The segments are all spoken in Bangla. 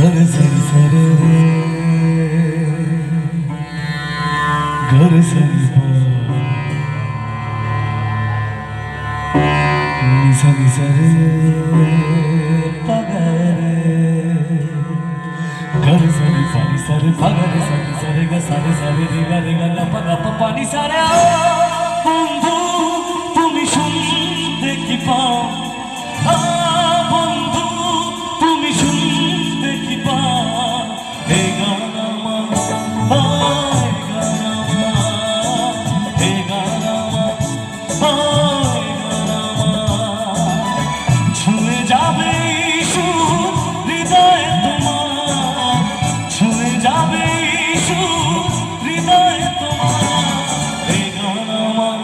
घर सरी सरे घर सरी निसा निसा रे पगरे घर सरी सरी सरे पगरे सरी सरे ग सरे सरे रे ग रे ग ल प ग प प नि सा रे बंधु তুমি শুনতে কি পাও বন্ধু তুমি শুনতে কি পাও হে গান আমার হে গান আমার ছুঁয়ে যাবে সুর হৃদয় তোমার ছুঁয়ে যাবে সুর হৃদয় তোমার হে গান আমার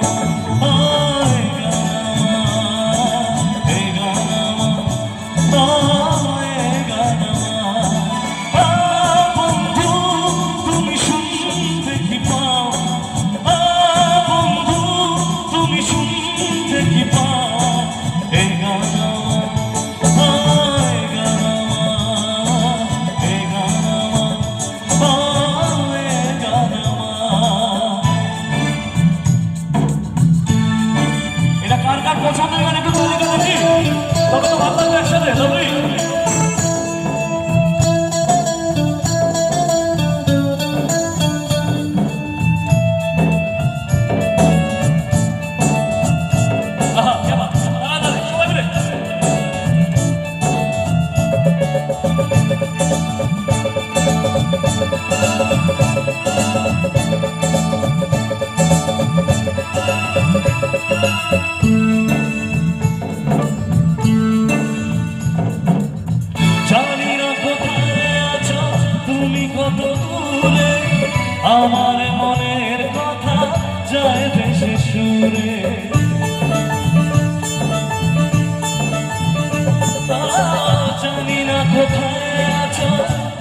পছন্দের গান একটু তালিকা দেখি তবে তো ভালো লাগবে একসাথে লাভলি আমার মনের কথা যায় ভেসে সুরে জানি না কোথায় আছো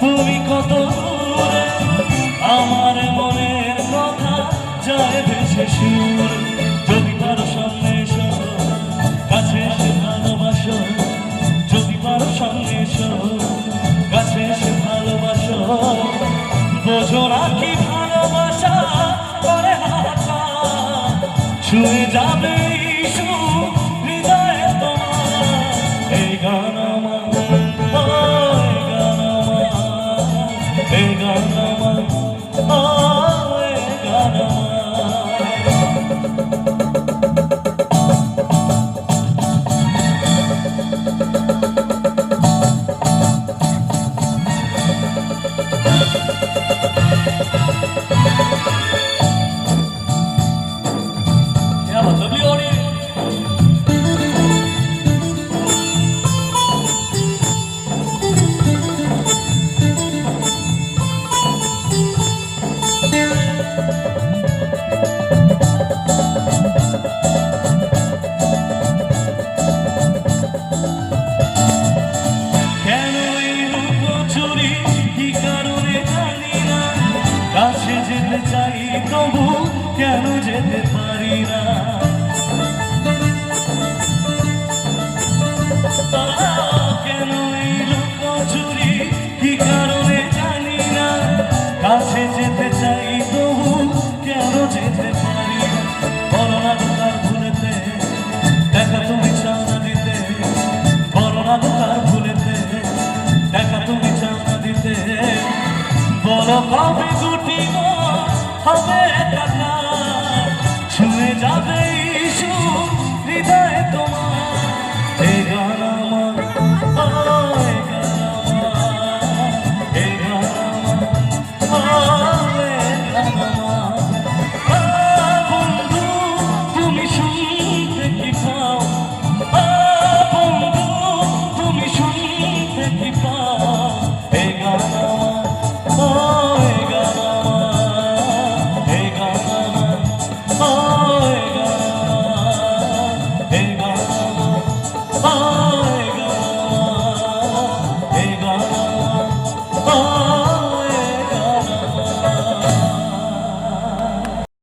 তুমি কত দূরে আমার মনের কথা যায় ভেসে সুরে যদি পারো সামনে এসো কাছে এসে ভালোবাসো যদি পারো সামনে এসো কাছে এসে ভালোবাসো বোঝো না কি ভালোবাসা করে হাতা ছুঁয়ে যাবে হৃদয়ে তোমার এই গান আমার এই গান আমার এই গান আমার কাছে যেতে চাই তবু কেন যেতে পারি না কেন এই লুকোচুরি কি কারণে জানি না কাছে যেতে চাই তবু কেন যেতে পারি না বলো না দোকান ভুলেতে দেখা তুমি চাও না দিতে বলো না দোকান ভুলেতে দেখা তুমি চাও না দিতে বলো কবে দুটি হবে একাকার ছুঁয়ে যাবে সুর হৃদয়ে তোমার